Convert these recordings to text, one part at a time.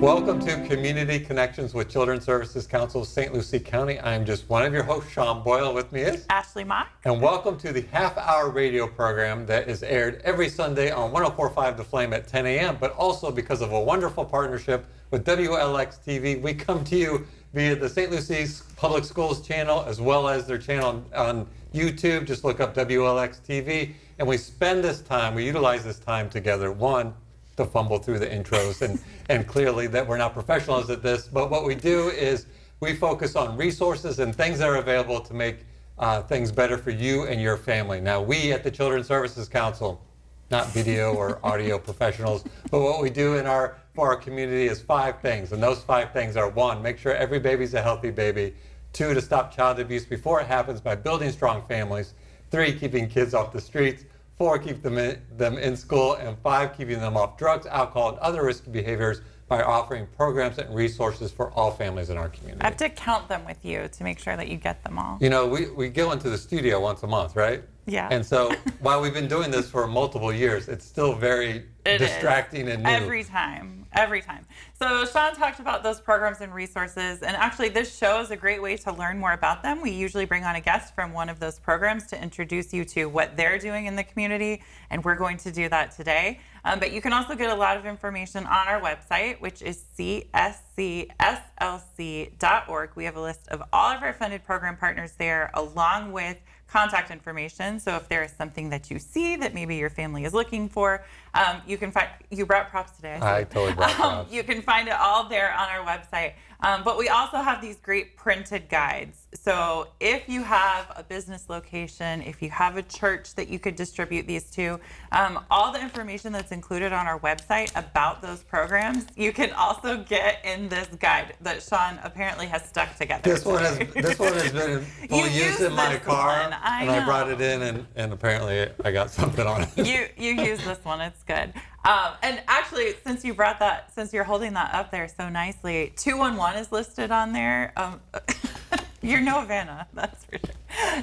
Welcome to Community Connections with Children's Services Council of St. Lucie County. I'm just one of your hosts, Sean Boyle. With me is Ashley Mock. And welcome to the half-hour radio program that is aired every Sunday on 104.5 The Flame at 10 a.m., but also because of a wonderful partnership with WLX TV, we come to you via the St. Lucie Public Schools channel as well as their channel on YouTube. Just look up WLX TV, and we utilize this time together, one, to fumble through the intros and clearly that we're not professionals at this, but what we do is we focus on resources and things that are available to make things better for you and your family. Now, we at the Children's Services Council, not video or audio professionals, but what we do for our community is 5 things, and those 5 things are: 1, make sure every baby's a healthy baby; 2, to stop child abuse before it happens by building strong families; 3, keeping kids off the streets; 4, keep them in school; and 5, keeping them off drugs, alcohol, and other risky behaviors by offering programs and resources for all families in our community. I have to count them with you to make sure that you get them all. You know, we go into the studio once a month, right? Yeah. And so while we've been doing this for multiple years, it's still very distracting and new. Every time. So Sean talked about those programs and resources, and actually this show is a great way to learn more about them. We usually bring on a guest from one of those programs to introduce you to what they're doing in the community, and we're going to do that today. But you can also get a lot of information on our website, which is cscslc.org. We have a list of all of our funded program partners there, along with contact information. So if there is something that you see that maybe your family is looking for, you can find. You brought props today. I totally brought props. You can find it all there on our website. But we also have these great printed guides. So if you have a business location, if you have a church that you could distribute these to, all the information that's included on our website about those programs, you can also get in this guide that Sean apparently has stuck together. This one has been in full use in my car, I brought it in, and apparently I got something on it. You use this one. It's good. And actually, since you're holding that up there so nicely, 211 is listed on there. You're no Havana, that's for sure.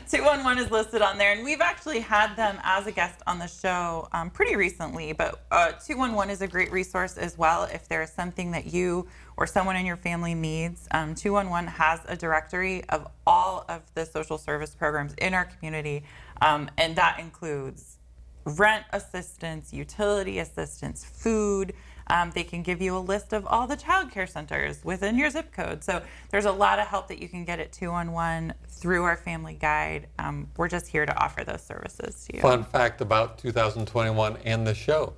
211 is listed on there, and we've actually had them as a guest on the show pretty recently, but 211 is a great resource as well if there is something that you or someone in your family needs. 211 has a directory of all of the social service programs in our community, and that includes rent assistance, utility assistance, food. They can give you a list of all the child care centers within your zip code. So there's a lot of help that you can get at 211 through our family guide. We're just here to offer those services to you. Fun fact about 2021 and the show.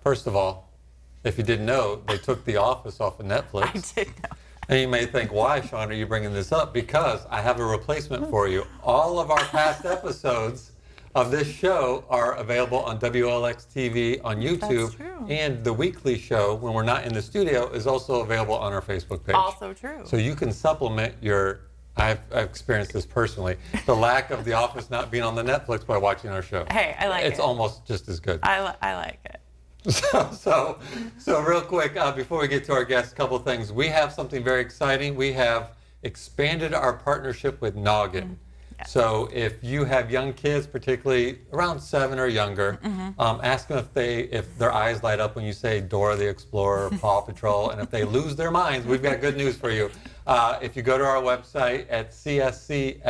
First of all, if you didn't know, they took The Office off of Netflix. I did know. And you may think, why, Sean, are you bringing this up? Because I have a replacement for you. All of our past episodes of this show are available on WLX TV on YouTube. That's true. And the weekly show, when we're not in the studio, is also available on our Facebook page. Also true. So you can supplement I've experienced this personally, the lack of The Office not being on the Netflix by watching our show. Hey, I like it. It's almost just as good. I like it. So real quick, before we get to our guests, a couple things. We have something very exciting. We have expanded our partnership with Noggin. Yes. So if you have young kids, particularly around 7 or younger, ask them if their eyes light up when you say Dora the Explorer, Paw Patrol, and if they lose their minds, we've got good news for you. If you go to our website at cscslc.org,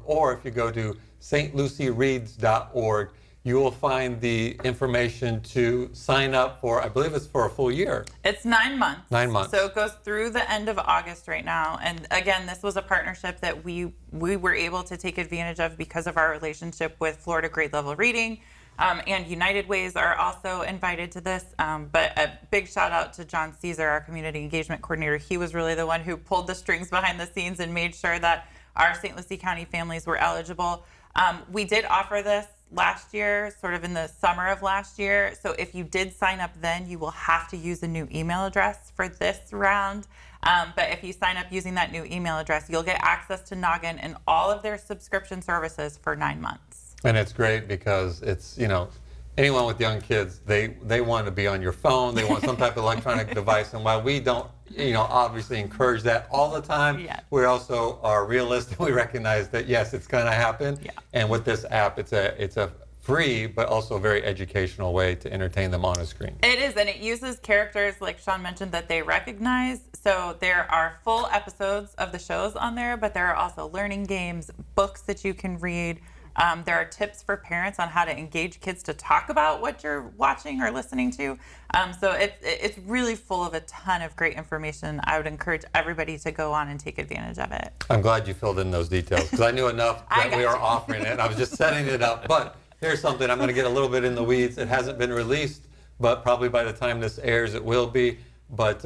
or if you go to stluciereads.org, you will find the information to sign up for, I believe it's for a full year. It's 9 months. 9 months. So it goes through the end of August right now. And again, this was a partnership that we were able to take advantage of because of our relationship with Florida Grade Level Reading. And United Ways are also invited to this. But a big shout out to John Caesar, our community engagement coordinator. He was really the one who pulled the strings behind the scenes and made sure that our St. Lucie County families were eligible. We did offer this last year, sort of in the summer of last year. So if you did sign up then, you will have to use a new email address for this round. But if you sign up using that new email address, you'll get access to Noggin and all of their subscription services for 9 months. And it's great because it's, anyone with young kids, they want to be on your phone. They want some type of electronic device. And while we don't, obviously encourage that all the time, Yes. we also are realistic. We recognize that, yes, it's going to happen. Yeah. And with this app, it's a free, but also a very educational way to entertain them on a screen. It is, and it uses characters, like Sean mentioned, that they recognize. So there are full episodes of the shows on there, but there are also learning games, books that you can read. There are tips for parents on how to engage kids to talk about what you're watching or listening to. So it's really full of a ton of great information. I would encourage everybody to go on and take advantage of it. I'm glad you filled in those details because I knew enough that we are offering it. And I was just setting it up. But here's something, I'm going to get a little bit in the weeds. It hasn't been released, but probably by the time this airs, it will be. But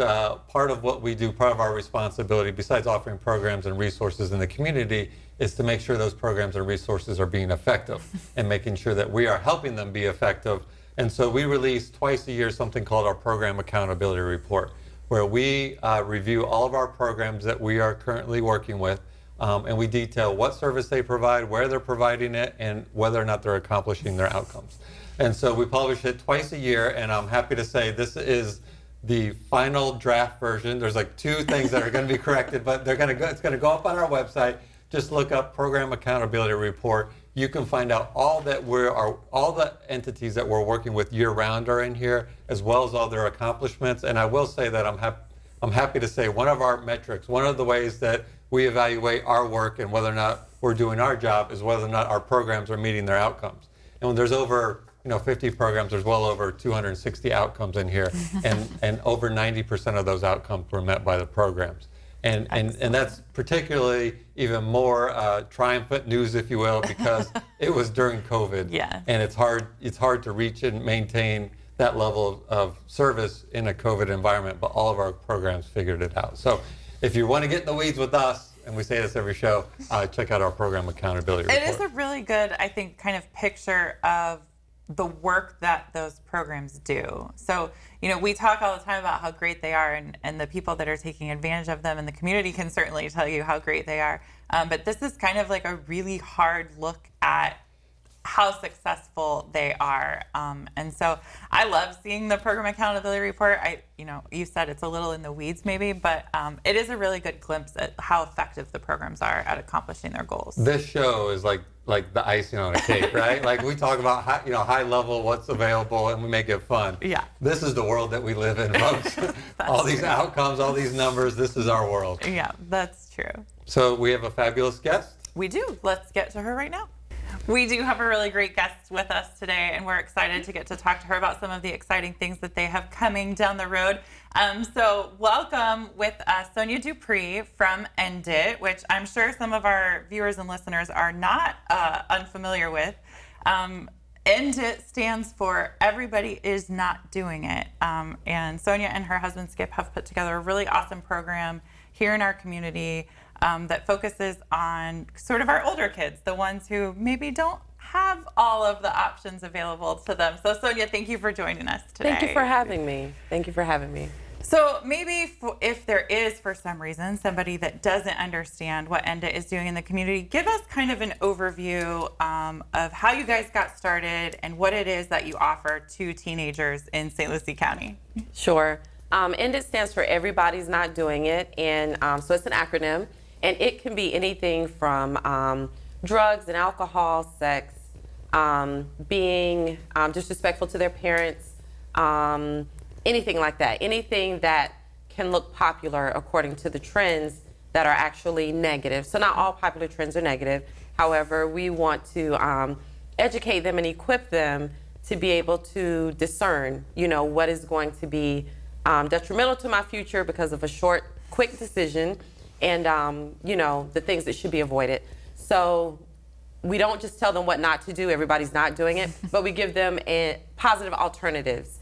part of what we do, part of our responsibility, besides offering programs and resources in the community, is to make sure those programs and resources are being effective and making sure that we are helping them be effective. And so we release twice a year something called our Program Accountability Report, where we review all of our programs that we are currently working with, and we detail what service they provide, where they're providing it, and whether or not they're accomplishing their outcomes. And so we publish it twice a year, and I'm happy to say this is the final draft version. There's like 2 things that are going to be corrected, but it's going to go up on our website. Just look up Program Accountability Report. You can find out all the entities that we're working with year-round are in here, as well as all their accomplishments. And I will say that I'm happy to say one of our metrics, one of the ways that we evaluate our work and whether or not we're doing our job is whether or not our programs are meeting their outcomes. And when there's over 50 programs, there's well over 260 outcomes in here, and over 90% of those outcomes were met by the programs. And that's particularly even more triumphant news, if you will, because it was during COVID. Yeah. And it's hard to reach and maintain that level of service in a COVID environment, but all of our programs figured it out. So if you want to get in the weeds with us, and we say this every show, check out our Program Accountability Report. It is a really good, I think, kind of picture of the work that those programs do. So, we talk all the time about how great they are and the people that are taking advantage of them, and the community can certainly tell you how great they are. But this is kind of like a really hard look at how successful they are. And so I love seeing the Program Accountability Report. You said it's a little in the weeds maybe, but it is a really good glimpse at how effective the programs are at accomplishing their goals. This show is like the icing on a cake, right? Like we talk about high level, what's available, and we make it fun. Yeah. This is the world that we live in, folks. All these outcomes, all these numbers, this is our world. Yeah, that's true. So we have a fabulous guest. We do. Let's get to her right now. We do have a really great guest with us today, and we're excited to get to talk to her about some of the exciting things that they have coming down the road. So welcome with Sonia Dupree from ENDIT, which I'm sure some of our viewers and listeners are not unfamiliar with. ENDIT stands for Everybody Is Not Doing It. And Sonia and her husband Skip have put together a really awesome program here in our community that focuses on sort of our older kids, the ones who maybe don't have all of the options available to them. So Sonia, thank you for joining us today. Thank you for having me. So maybe if there is, for some reason, somebody that doesn't understand what ENDIT is doing in the community, give us kind of an overview of how you guys got started and what it is that you offer to teenagers in St. Lucie County. Sure. ENDIT stands for Everybody's Not Doing It, and so it's an acronym, and it can be anything from drugs and alcohol, sex, being disrespectful to their parents, anything like that. Anything that can look popular according to the trends that are actually negative. So not all popular trends are negative. However, we want to educate them and equip them to be able to discern, what is going to be detrimental to my future because of a short, quick decision, and the things that should be avoided. So we don't just tell them what not to do. Everybody's not doing it, but we give them positive alternatives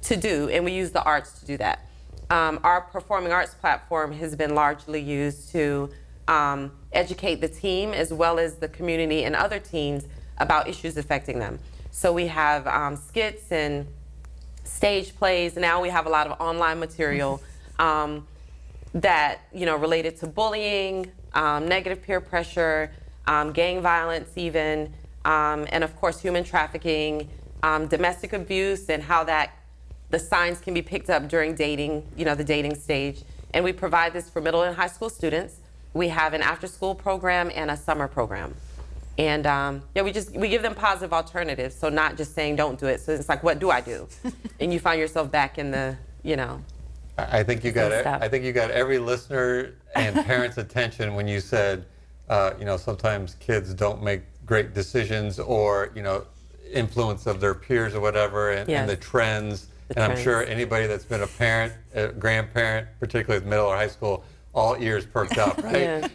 to do, and we use the arts to do that. Our performing arts platform has been largely used to educate the team as well as the community and other teens about issues affecting them. So we have skits and stage plays. Now we have a lot of online material that related to bullying, negative peer pressure, gang violence even, and of course human trafficking, domestic abuse, and how the signs can be picked up during dating, the dating stage. And we provide this for middle and high school students. We have an after-school program and a summer program. And yeah, we give them positive alternatives. So not just saying don't do it. So it's like, what do I do? And you find yourself back in the, you know. I think you got it. stuff. I think you got every listener and parent's attention when you said, you know, sometimes kids don't make great decisions, or, you know, influence of their peers or whatever, and, Yes. and the trends. The And I'm sure trends. anybody that's been a parent, a grandparent, particularly middle or high school, all ears perked up, right? Yeah.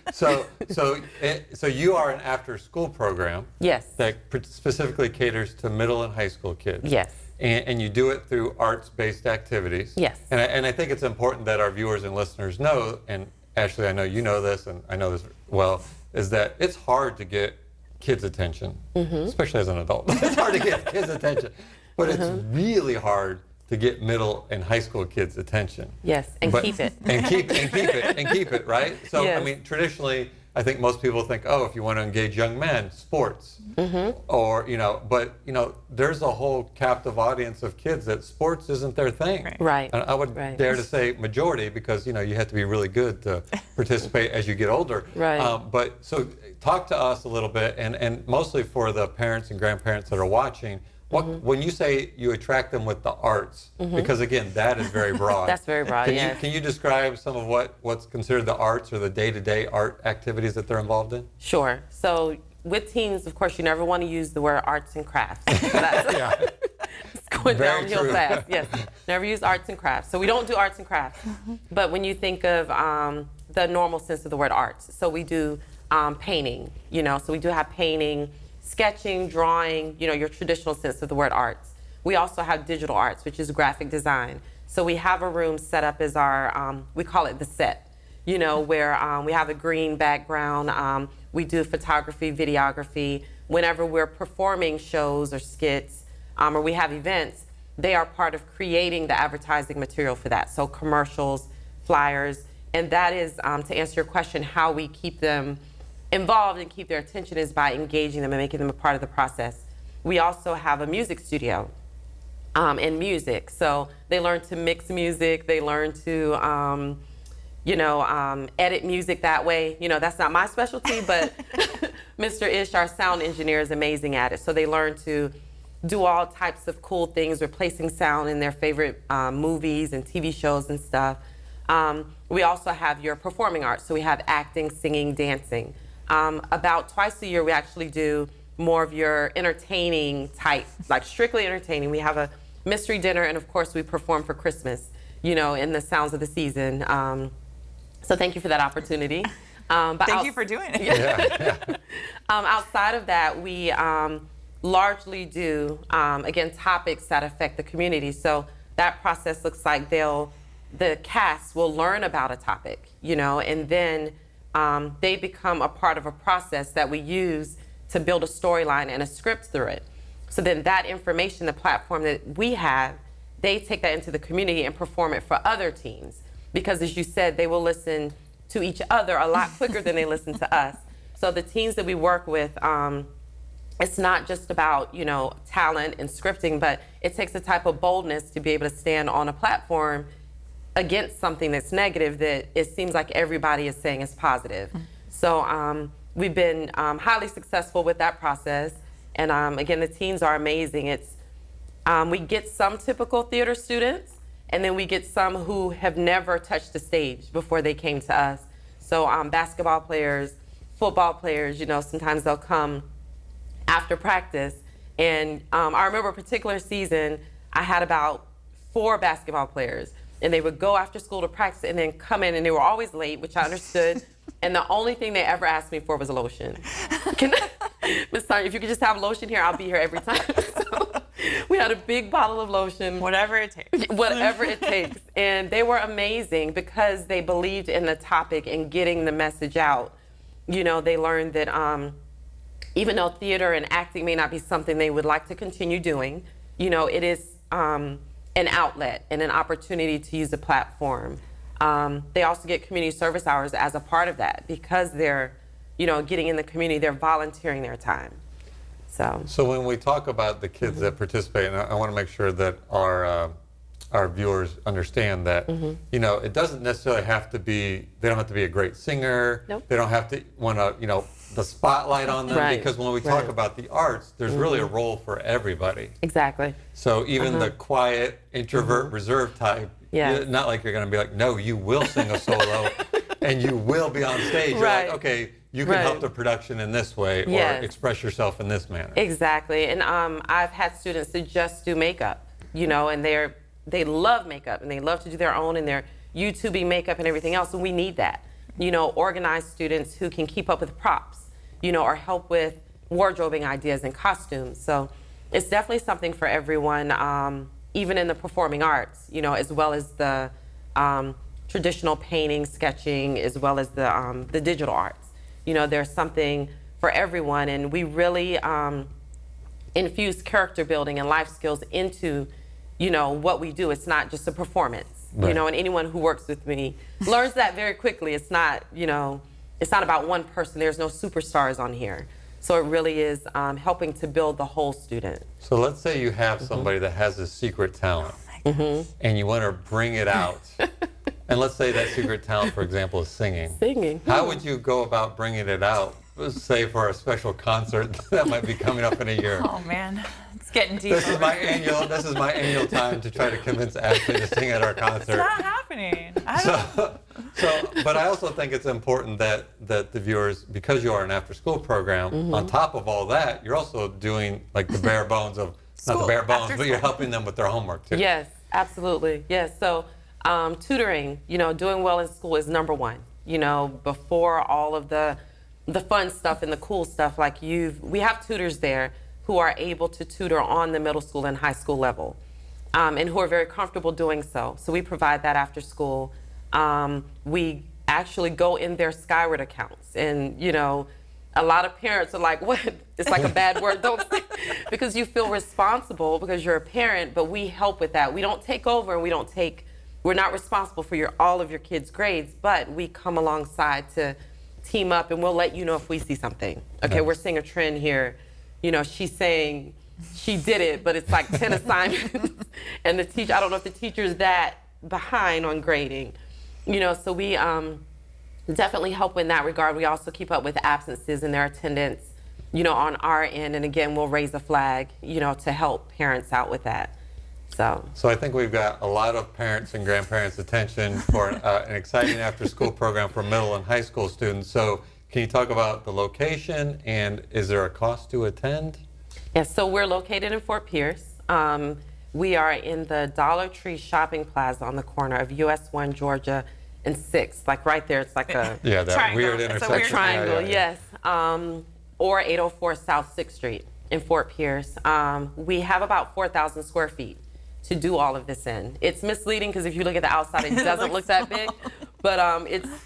So you are an after-school program Yes. that specifically caters to middle and high school kids. Yes. And you do it through arts-based activities. Yes. And I think it's important that our viewers and listeners know, and Ashley, I know you know this, and I know this well, is that it's hard to get kids' attention, especially as an adult. It's hard to get kids' attention, but it's really hard to get middle and high school kids' attention. Yes, and But- keep it. and keep it, right? So I Yes. mean, traditionally, I think most people think, oh, if you want to engage young men, sports, Mm-hmm. or you know, but you know, there's a whole captive audience of kids that sports isn't their thing. Right. And I would Right. dare to say majority, because you know you have to be really good to participate as you get older. Right. But so talk to us a little bit, and mostly for the parents and grandparents that are watching. What, when you say you attract them with the arts, because again, that is very broad. That's very broad, Can yes. you, can you describe some of what's considered the arts or the day-to-day art activities that they're involved in? Sure. So with teens, of course, you never want to use the word arts and crafts. That's, it's going Very downhill true. fast. Yes. Never use arts and crafts. So we don't do arts and crafts. But when you think of the normal sense of the word arts, so we do painting, you know, so we do have painting, sketching, drawing, you know, your traditional sense of the word arts. We also have digital arts, which is graphic design. So we have a room set up as our, we call it the set, you know, where we have a green background. We do photography, videography. Whenever we're performing shows or skits, or we have events, they are part of creating the advertising material for that. So commercials, flyers, and that is, to answer your question, how we keep them involved and keep their attention is by engaging them and making them a part of the process. We also have a music studio and music. So they learn to mix music, they learn to, you know, edit music that way. You know, that's not my specialty, but Mr. Ish, our sound engineer, is amazing at it. So they learn to do all types of cool things, replacing sound in their favorite movies and TV shows and stuff. We also have your performing arts. So we have acting, singing, dancing. About twice a year, we actually do more of your entertaining type, like strictly entertaining. We have a mystery dinner, and of course, we perform for Christmas, you know, in the sounds of the season. So thank you for that opportunity. But Thank you for doing it. outside of that, we largely do, again, topics that affect the community. So that process looks like the cast will learn about a topic, you know, and then they become a part of a process that we use to build a storyline and a script through it. So then that information, the platform that we have, they take that into the community and perform it for other teens. Because as you said, they will listen to each other a lot quicker than they listen to us. So the teens that we work with, it's not just about, you know, talent and scripting, but it takes a type of boldness to be able to stand on a platform against something that's negative that it seems like everybody is saying is positive. So we've been highly successful with that process. And again, the teens are amazing. It's we get some typical theater students, and then we get some who have never touched the stage before they came to us. So basketball players, football players, you know, sometimes they'll come after practice. And I remember a particular season, I had about 4 basketball players, and they would go after school to practice and then come in, and they were always late, which I understood. And the only thing they ever asked me for was a lotion. Miss Tanya, if you could just have lotion here, I'll be here every time. So we had a big bottle of lotion. Whatever it takes. Whatever it takes. And they were amazing because they believed in the topic and getting the message out. You know, they learned that even though theater and acting may not be something they would like to continue doing, you know, it is an outlet and an opportunity to use a platform. They also get community service hours as a part of that because they're, you know, getting in the community, they're volunteering their time. So when we talk about the kids that participate, and I want to make sure that our viewers understand that, you know, it doesn't necessarily have to be, they don't have to be a great singer. Nope. They don't have to want to, you know, the spotlight on them, Right, because when we talk right. about the arts, there's really a role for everybody. Exactly. So even the quiet, introvert, reserved type, Yes. not like you're going to be like, no, you will sing a solo and you will be on stage. You're Right. like, okay, you can Right. help the production in this way or Yes. express yourself in this manner. Exactly. And I've had students that just do makeup, and they love makeup and they love to do their own and their YouTubing makeup and everything else. And we need that. Organized students who can keep up with props, or help with wardrobing ideas and costumes. So it's definitely something for everyone, even in the performing arts, as well as the traditional painting, sketching, as well as the digital arts. There's something for everyone, and we really infuse character building and life skills into, what we do. It's not just a performance, Right. and anyone who works with me learns that very quickly. It's not, it's not about one person. There's no superstars on here. So it really is helping to build the whole student. So let's say you have somebody that has a secret talent and you want to bring it out. And let's say that secret talent, for example, is singing. Singing. How would you go about bringing it out? Let's say for a special concert that might be coming up in a year. Oh man, it's getting deep. This is my annual time to try to convince Ashley to sing at our It's concert. not happening. I don't. But I also think it's important that the viewers, because you are an after-school program, on top of all that, you're also doing like the bare bones of, not the School, bare bones, after but you're school. helping them with their homework too. Yes, absolutely. Yes. So tutoring, doing well in school is number one. Before all of the fun stuff and the cool stuff, we have tutors there who are able to tutor on the middle school and high school level, and who are very comfortable doing so. So we provide that after school. We actually go in their Skyward accounts, and a lot of parents are like, "What?" It's like a bad word, don't say, because you feel responsible because you're a parent. But we help with that. We don't take over, and we're not responsible for all of your kids' grades, but we come alongside to team up, and we'll let you know if we see something. Okay, Nice. we're seeing a trend here. She's saying she did it, but it's like 10 assignments, and the teacher, I don't know if the teacher's that behind on grading. So we definitely help in that regard. We also keep up with absences and their attendance, on our end, and again, we'll raise a flag, to help parents out with that. So I think we've got a lot of parents and grandparents' attention for an exciting after-school program for middle and high school students. So can you talk about the location, and is there a cost to attend? Yes, so we're located in Fort Pierce. We are in the Dollar Tree Shopping Plaza on the corner of US 1 Georgia and 6th, like right there. It's like a Yeah, that Triangle. weird It's a intersection. weird Yeah, triangle, yeah, yeah. yes. Or 804 South 6th Street in Fort Pierce. We have about 4,000 square feet to do all of this in. It's misleading because if you look at the outside, it doesn't look that big, but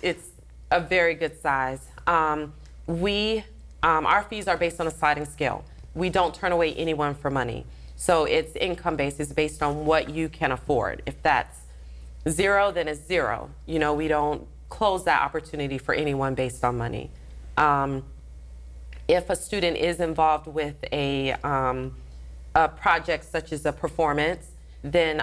it's a very good size. Our fees are based on a sliding scale. We don't turn away anyone for money. So it's income based. It's based on what you can afford. If that's zero, then it's zero. We don't close that opportunity for anyone based on money. If a student is involved with a project such as a performance, then,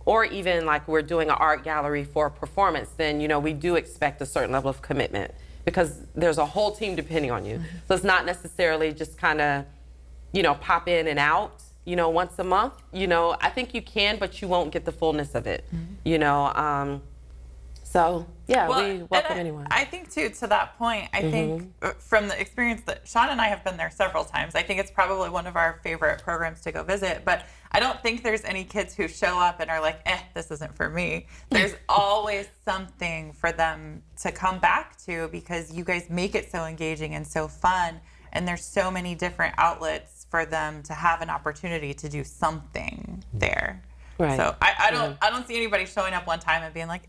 or even like we're doing an art gallery for a performance, then, we do expect a certain level of commitment because there's a whole team depending on you. So it's not necessarily just kind of, pop in and out, once a month. I think you can, but you won't get the fullness of it, So, yeah, we welcome anyone. I think too, to that point, I think from the experience that Sean and I have been there several times, I think it's probably one of our favorite programs to go visit. But I don't think there's any kids who show up and are like, this isn't for me. There's always something for them to come back to because you guys make it so engaging and so fun. And there's so many different outlets for them to have an opportunity to do something there. Right. So I don't see anybody showing up one time and being like,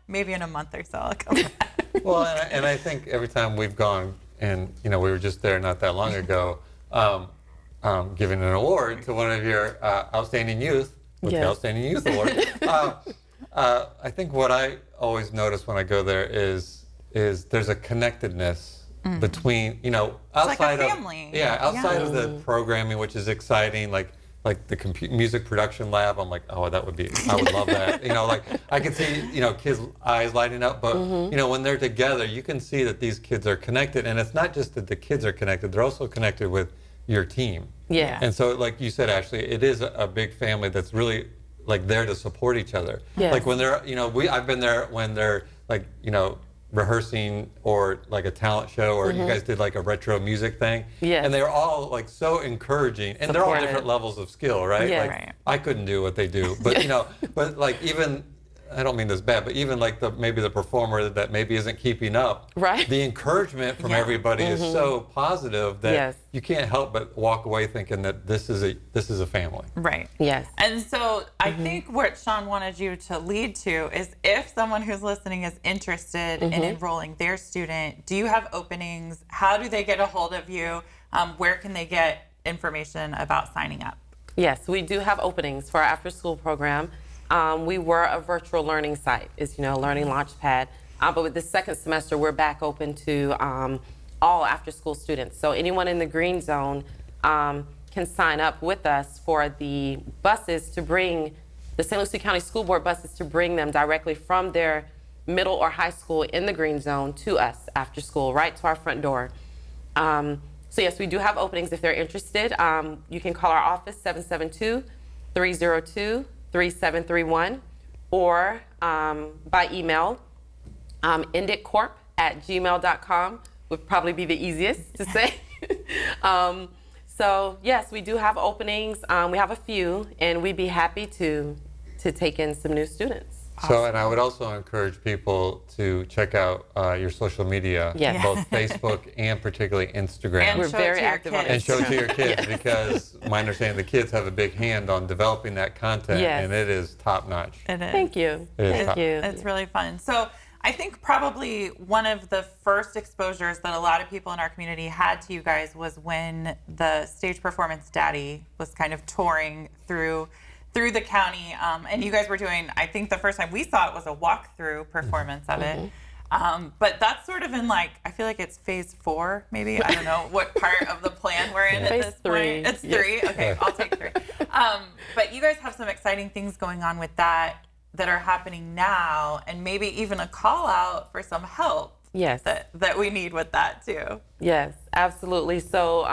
maybe in a month or so I'll come back. Well, and I think every time we've gone, and we were just there not that long ago, giving an award to one of your outstanding youth with the Yes. Outstanding Youth Award. I think what I always notice when I go there is there's a connectedness between outside like a of family. outside of Yeah. the programming, which is exciting, like like the music production lab. I'm like, oh, I would love that. Like I could see, kids' eyes lighting up. But, when they're together, you can see that these kids are connected. And it's not just that the kids are connected, they're also connected with your team. Yeah. And so, like you said, Ashley, it is a big family that's really like there to support each other. Yes. Like when they're, I've been there when they're like, rehearsing or like a talent show, or you guys did like a retro music thing. Yes. And they were all like so encouraging, and they're all Supportive. different levels of skill, right? Yeah. Like Right. I couldn't do what they do, but but like even, I don't mean this bad, but even like maybe the performer that maybe isn't keeping up, Right. the encouragement from Yeah. everybody is so positive that Yes. you can't help but walk away thinking that this is a family. Right. Yes. And so I think what Sean wanted you to lead to is if someone who's listening is interested in enrolling their student, do you have openings? How do they get a hold of you? Where can they get information about signing up? Yes, we do have openings for our after-school program. We were a virtual learning site, Learning Launchpad. But with the second semester, we're back open to all after-school students. So anyone in the green zone can sign up with us for the buses to bring, the St. Lucie County School Board buses to bring them directly from their middle or high school in the green zone to us after school, right to our front door. So yes, we do have openings if they're interested. You can call our office, 772-302-3731, or by email, indiccorp@gmail.com would probably be the easiest to say. So yes, we do have openings. We have a few, and we'd be happy to take in some new students. So, and I would also encourage people to check out your social media, Yes. both Facebook and particularly Instagram. And We're show it very to your active on kids. And show it to your kids, because my understanding, the kids have a big hand on developing that content, Yes. and it is top notch. It is. Thank you. It is Thank top. you. It's really fun. So I think probably one of the first exposures that a lot of people in our community had to you guys was when the stage performance Daddy was kind of touring through the county, and you guys were doing, I think the first time we saw it was a walkthrough performance of it. But that's sort of in like, I feel like it's phase 4, maybe. I don't know what part of the plan we're in at Phase this 3. point. It's 3? Okay, I'll take 3. But you guys have some exciting things going on with that are happening now, and maybe even a call out for some help Yes. that we need with that too. Yes, absolutely. So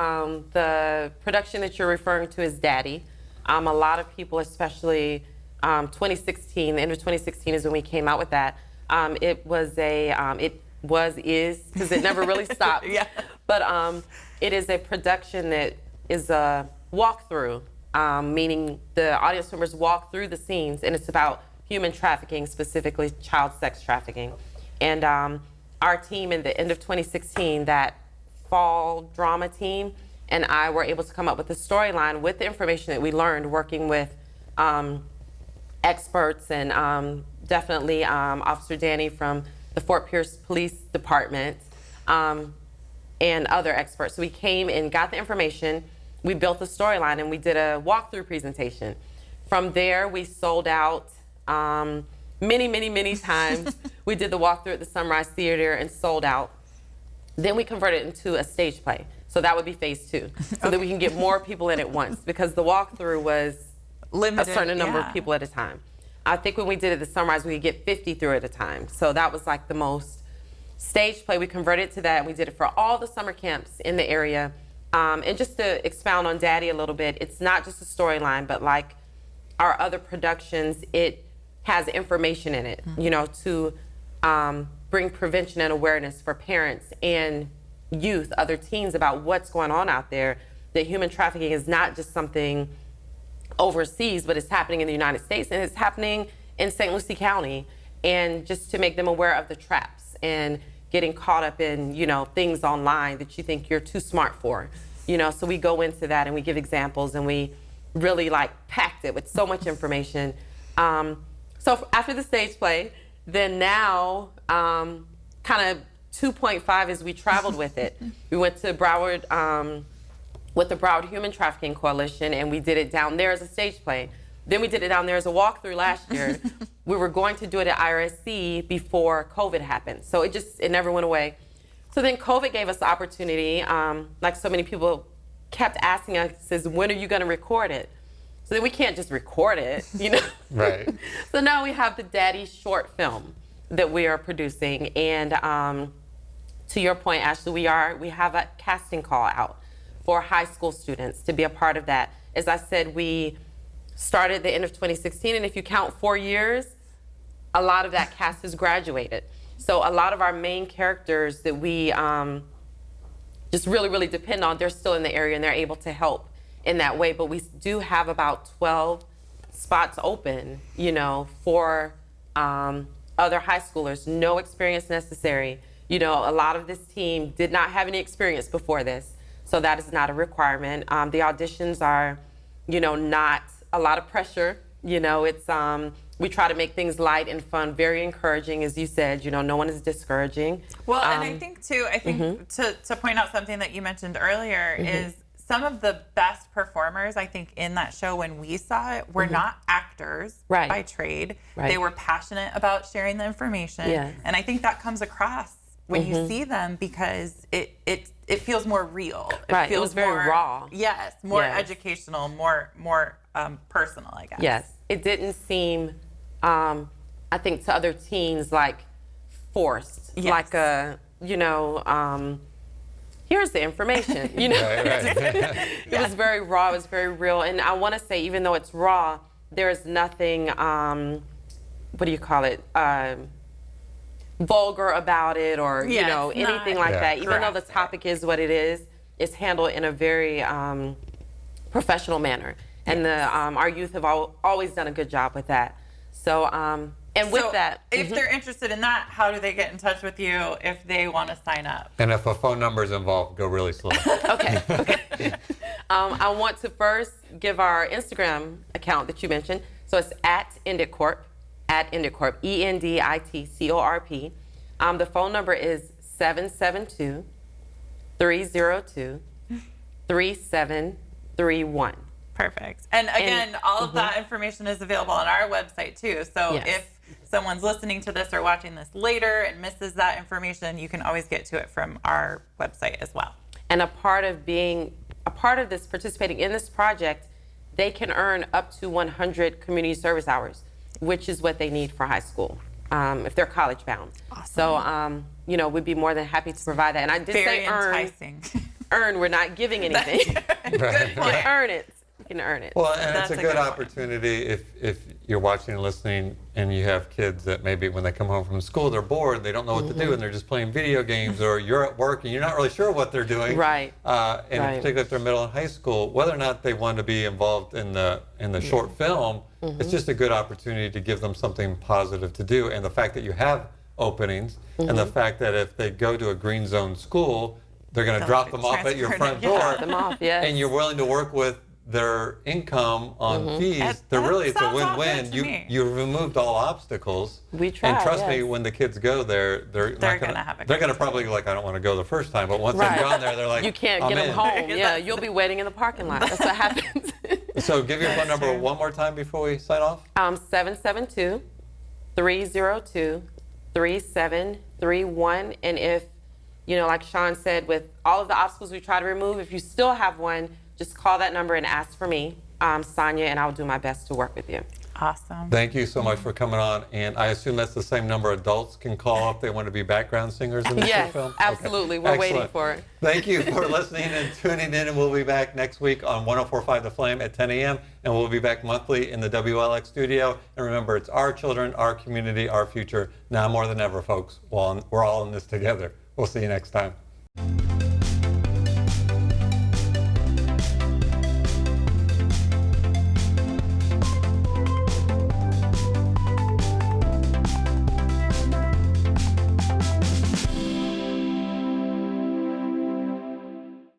the production that you're referring to is Daddy. A lot of people, especially 2016, the end of 2016 is when we came out with that. It is, because it never really stopped. Yeah. But it is a production that is a walkthrough, meaning the audience members walk through the scenes, and it's about human trafficking, specifically child sex trafficking. And our team in the end of 2016, that fall drama team, and I were able to come up with a storyline with the information that we learned working with experts, and definitely Officer Danny from the Fort Pierce Police Department, and other experts. So we came and got the information, we built a storyline, and we did a walkthrough presentation. From there, we sold out many times. We did the walkthrough at the Sunrise Theater and sold out. Then we converted it into a stage play. So that would be phase 2, so that we can get more people in at once, because the walkthrough was Limited, a certain number yeah. of people at a time. I think when we did it at the Sunrise, we could get 50 through at a time. So that was like the most. Stage play, we converted to that, and we did it for all the summer camps in the area. And just to expound on Daddy a little bit, it's not just a storyline, but like our other productions, it has information in it, to bring prevention and awareness for parents and youth, other teens, about what's going on out there. That human trafficking is not just something overseas, but it's happening in the United States, and it's happening in St. Lucie County. And just to make them aware of the traps and getting caught up in, things online that you think you're too smart for. So we go into that and we give examples, and we really packed it with so much information. So after the stage play, then now kind of 2.5 as we traveled with it. We went to Broward with the Broward Human Trafficking Coalition, and we did it down there as a stage play. Then we did it down there as a walkthrough last year. We were going to do it at IRSC before COVID happened. So it never went away. So then COVID gave us the opportunity, like so many people kept asking us, says, when are you going to record it? So then we can't just record it, you know? Right. So now we have the Daddy short film that we are producing. And to your point, Ashley, we have a casting call out for high school students to be a part of that. As I said, we started the end of 2016, and if you count 4 years, a lot of that cast has graduated. So a lot of our main characters that we just really, really depend on, they're still in the area and they're able to help in that way. But we do have about 12 spots open, you know, for other high schoolers, no experience necessary. You know, a lot of this team did not have any experience before this, so that is not a requirement. The auditions are, you know, not a lot of pressure. You know, it's we try to make things light and fun, very encouraging, as you said. You know, no one is discouraging. Well, and I think too, to point out something that you mentioned earlier is some of the best performers, I think, in that show when we saw it were not actors by trade. Right. They were passionate about sharing the information. Yes. And I think that comes across when you see them because it feels more real. It Right. feels It was very more, raw. Yes. More Yes. educational, more personal, I guess. Yes. It didn't seem, I think, to other teens like forced, Yes. like a, you know, here's the information, you know. Right. It was very raw, it was very real. And I want to say, even though it's raw, there's nothing, what do you call it, vulgar about it or, you Yeah, know, it's not- anything like Yeah. that. Even though the Correct. topic is what it is, it's handled in a very professional manner. And our youth have always done a good job with that. So, and with So that, if they're interested in that, how do they get in touch with you if they want to sign up? And if a phone number is involved, go really slow. okay. I want to first give our Instagram account that you mentioned. So it's at EnditCorp, EnditCorp. The phone number is 772-302-3731. Perfect. And again, all of that information is available on our website too. So Yes. if someone's listening to this or watching this later and misses that information, you can always get to it from our website as well. And a part of being a part of this, participating in this project, they can earn up to 100 community service hours, which is what they need for high school, if they're college bound. Awesome. So, you know, we'd be more than happy to provide that. And I did Very say enticing. earn, we're not giving anything. Right. You can earn it. You can earn it. Well, and That's it's a a good good one. opportunity if you're watching and listening and you have kids that maybe when they come home from school, they're bored, they don't know what to do, and they're just playing video games, or you're at work and you're not really sure what they're doing. Right. And Right. particularly if they're middle and high school, whether or not they want to be involved in the short film, it's just a good opportunity to give them something positive to do. And the fact that you have openings, and the fact that if they go to a green zone school, they're going to They'll drop them off at your transfer front them. door. Yeah. Drop them off, yes. And you're willing to work with their income on fees, That it's a sounds all win-win. good to You me. you removed all obstacles. We try, And trust me, yes. when the kids go there, they're not gonna have a they're great gonna probably go like, I don't want to go the first time, but once Right. they've gone there, they're like, You can't I'm get them in. home. Yeah, That's- you'll be waiting in the parking lot. That's what happens. So give your phone number true. one more time before we sign off. 772-302-3731. And if, you know, like Sean said, with all of the obstacles we try to remove, if you still have one, just call that number and ask for me, Sonia, and I'll do my best to work with you. Awesome. Thank you so much for coming on, and I assume that's the same number adults can call if they want to be background singers in the Yes, film? absolutely. Okay. We're waiting Excellent. for it. Thank you for listening and tuning in, and we'll be back next week on 104.5 The Flame at 10 a.m., and we'll be back monthly in the WLX studio. And remember, it's our children, our community, our future. Now more than ever, folks. We're all in this together. We'll see you next time.